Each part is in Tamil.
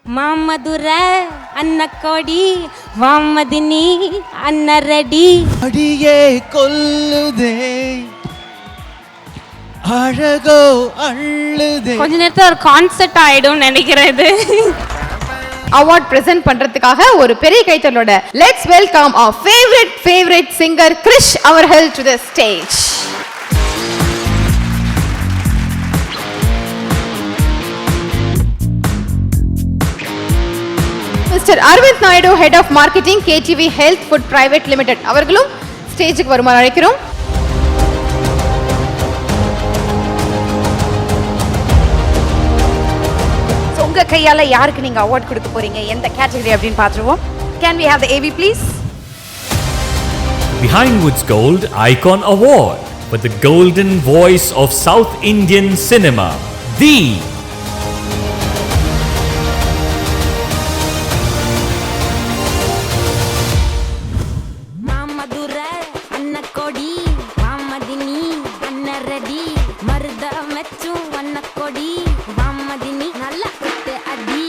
மாமதுர அன்னக்கோடி வாமதினி அன்னரடி அடியே கொல்லுதே அழகோ அள்ளுதே. கொஞ்ச நேரத்துல ஒரு கான்செர்ட் ஆயிடும் நினைக்கிறேன். இது அவார்ட் பிரசன்ட் பண்றதுக்காக ஒரு பெரிய கைத்தட்டலோட let's welcome our favorite singer Krish அவர்கள் to the stage. Mister Aravind Naidu head of marketing KTV health food private limited அவர்களும் ஸ்டேஜுக்கு வருமாறு அழைக்கிறோம். உங்க கையால யாருக்கு நீங்க அவார்ட் கொடுக்க போறீங்க, எந்த கேட்டகரி அப்படின்னு பாத்துருவோம். Can we have the AV please? Behind Woods Gold Icon Award for the golden voice of South Indian cinema, the மாமதுர Annakodi வாமதினி அன்னரடி மருத மெச்சு அன்னக்கோடி வாமதினி நல்லா குத்து அடி.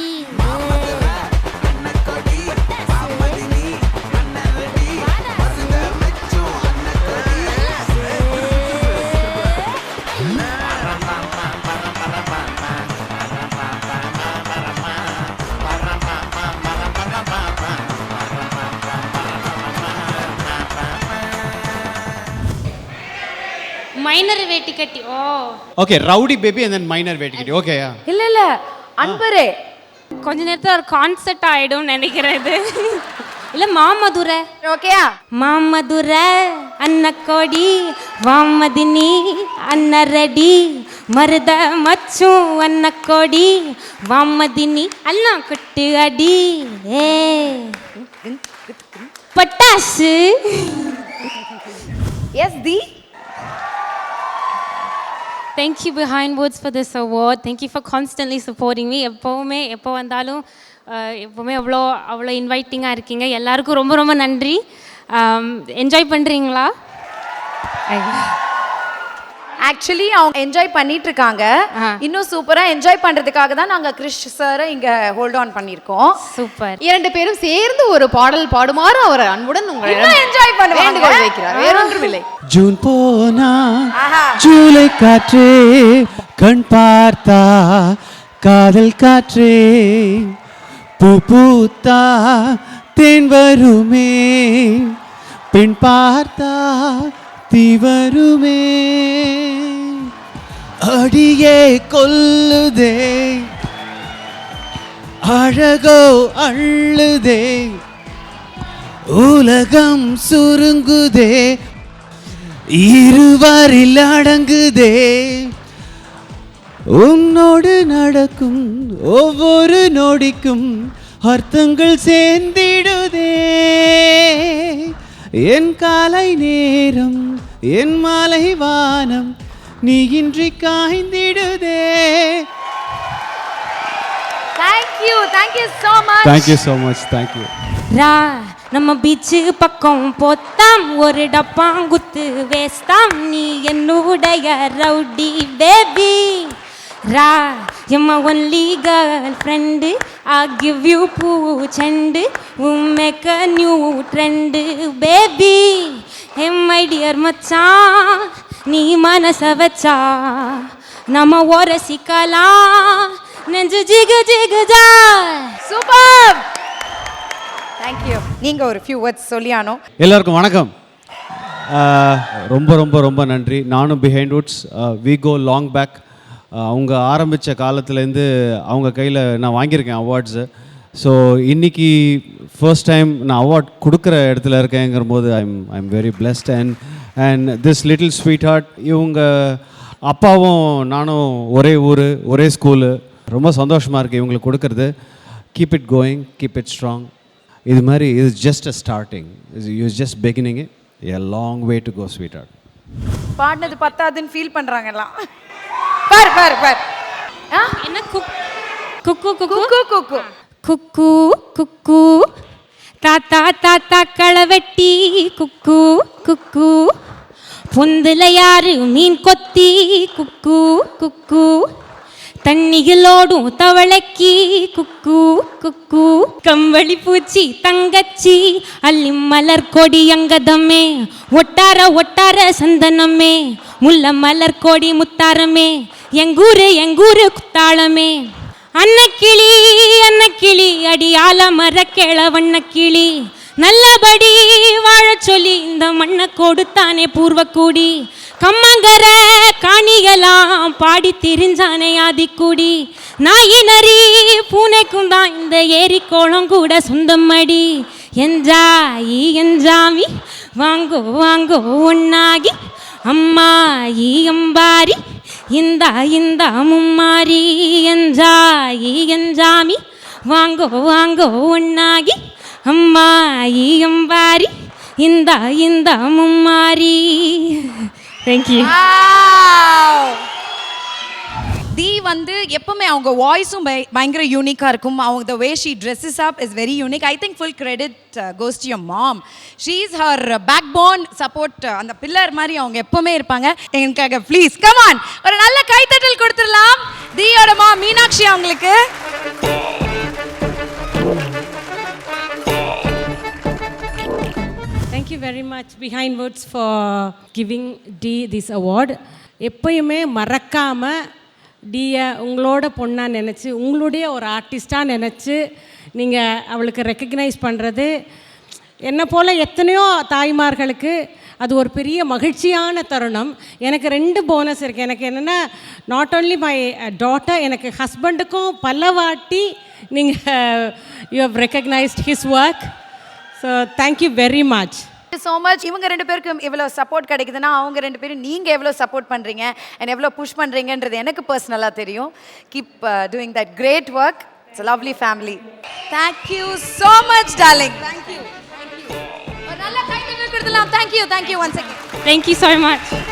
மைனர் வேட்டி கட்டி. Oh okay, rowdy baby and then minor வேட்டிக்கிட்டி. ஓகேயா? இல்ல அன்பரே கொஞ்ச நேரத்துல ஒரு கான்செர்ட் ஆயிடும் நினைக்கிறேன். இது இல்ல மாமதுர ஓகேயா? மாமதுர அன்னக்கோடி வாமதினி அன்னரடி மருத மச்சு அன்னக்கோடி வாமதினி அண்ணா குட்டு அடி. ஏ பட்டாசு. Yes the Thank you Behind Woods for this award. Thank you for constantly supporting me. எப்போ வந்தாலும் எப்போவுமே அவ்வளோ இன்வைட்டிங்காக இருக்கீங்க. எல்லாருக்கும் ரொம்ப ரொம்ப நன்றி. என்ஜாய் பண்ணுறீங்களா? ஆக்சுவலி அவங்க என்ஜாய் பண்ணிட்டு இருக்காங்க. இன்னும் சூப்பரா என்ஜாய் பண்றதுக்காக தான் நாங்க கிரிஷ் சாரை இங்க ஹோல்ட் ஆன் பண்ணிருக்கோம். சூப்பர். இரண்டு பேரும் சேர்ந்து ஒரு பாடல் பாடுமாறு அவர் அன்புடன் உங்களை என்ஜாய் பண்ணுவாங்க. வேண்டுகோள் வைக்கிறார். வேறொன்றும் இல்லை. ஜூன் போனா ஜூலை காற்றே கண் பார்த்தா காதல் காற்றே பூ பூத்தா தேன் வருமே பெண் பார்த்தா தீ வருமே அடியே கொல்லுதே அழகோ அள்ளுதே உலகம் சுருங்குதே இருவரில் அடங்குதே உன்னோடு நடக்கும் ஒவ்வொரு நொடிக்கும் அர்த்தங்கள் சேர்ந்திடுதே என் காலை நேரம் என் மாலை வானம் நீ இன்றி காய்ந்திடுதே. Thank you so much. Thank you. ரா நம்ம பீச்சு பக்கம் போத்தாம் ஒரு டப்பாங்குத்து வேஸ்தாம் நீ என்னுடைய ரவுடி பேபி. ரா எம்மா only girl friend I give you பூ செண்டு make a new trend baby. Hey my dear மச்சான் நீ மனச வச்சா நம்ம ஒரசிக்கலாம் நெஞ்சு ஜிகு ஜிகுஜா. சூப்பர். Thank you. நீங்க ஒரு few words சொல்லியானோ. எல்லாருக்கும் வணக்கம். ரொம்ப ரொம்ப ரொம்ப நன்றி. நானும் Behindwoods we go long back. அவங்க ஆரம்பித்த காலத்துலேருந்து அவங்க கையில் நான் வாங்கியிருக்கேன் அவார்ட்ஸு. ஸோ இன்றைக்கி ஃபர்ஸ்ட் டைம் நான் அவார்ட் கொடுக்குற இடத்துல இருக்கேங்கிற போது I'm very blessed. And this little sweetheart இவங்க அப்பாவும் நானும் ஒரே ஊர் ஒரே ஸ்கூலு. ரொம்ப சந்தோஷமாக இருக்குது இவங்களுக்கு கொடுக்கறது. Keep it going, keep it strong. இது மாதிரி இது just a starting, you just beginning it, a long way to go sweetheart. பாடினது பத்தாதுன்னு ஃபீல் பண்றாங்க எல்லாம். பார் என்ன குக்கு குக்கு குக்கு குக்கு குக்கு தாத்தா தாத்தா களவெட்டி குக்கு குக்கு பொந்துல யாரு மீன் கொத்தி குக்கு குக்கு தண்ணிகளோடும் தவளைக்கு குக்கு குக்கு, கம்பளி பூச்சி தங்கச்சி அள்ளி மலர் கொடி அங்கதமே, ஒட்டார ஒட்டார சந்தனமே, முல்ல மலர் கொடி முத்தாரமே, எங்கூரு குத்தாளமே. அன்னக்கிளி அன்னக்கிளி அடியால மர கிழவண்ணக்கிளி, நல்லபடி வாழ சொல்லி இந்த மண்ணை கொடுத்தானே பூர்வக்கூடி, கம்மங்கர காணிகளாம் பாடி திரிஞ்சானே ஆதிக்குடி, நாயி நரி பூனைக்கும் தான் இந்த ஏரி கோளம் கூட சொந்தமடி. என்ஜாயி என்ஜாமி வாங்கோ வாங்கோ ஒன்னாகி, அம்மாயி அம்பாரி இந்த மும்மாரி. என்ஜாயி என்ஜாமி வாங்கோ வாங்கோ ஒன்னாகி, அம்மாயி அம்பாரி இந்த மும்மாரி. தேங்க்யூ. தி வந்து எப்பவுமே அவங்க வாய்ஸும் பயங்கர யூனிக்காக இருக்கும். அவங்க the way she dresses up is very unique. I think full credit goes to your mom. She is her backbone support. அந்த பில்லர் மாதிரி அவங்க எப்பவுமே இருப்பாங்க எனக்காக. ப்ளீஸ் கம் ஆன், ஒரு நல்ல கைத்தட்டல் கொடுத்துடலாம் தியோட மாம் மீனாட்சி அவங்களுக்கு. Thank you very much Behind Words for giving Dee this award. எப்பயுமே மறக்காமல் டீயை உங்களோட பொண்ணாக நினச்சி, உங்களுடைய ஒரு ஆர்டிஸ்டாக நினச்சி நீங்கள் அவளுக்கு ரெக்கக்னைஸ் பண்ணுறது என்னை போல் எத்தனையோ தாய்மார்களுக்கு அது ஒரு பெரிய மகிழ்ச்சியான தருணம். எனக்கு 2 போனஸ் இருக்குது. எனக்கு என்னென்னா, நாட் ஓன்லி மை டாட்டர், எனக்கு ஹஸ்பண்டுக்கும் பல வாட்டி நீங்கள் you have recognised his work. So thank you very much. So much. இவங்க 2 பேருக்கும் எவ்வளோ சப்போர்ட் கிடைக்குதுன்னா, அவங்க 2 பேரும் நீங்கள் எவ்வளோ சப்போர்ட் பண்ணுறீங்க அண்ட் எவ்வளோ புஷ் பண்ணுறீங்கன்றது எனக்கு பர்சனலாக தெரியும். Keep doing that great work. It's a lovely family. Thank you so much darling. Thank you. ஒரு நல்ல கைத்தட்டல் கொடுக்கலாம். Thank you once again. Thank you so much.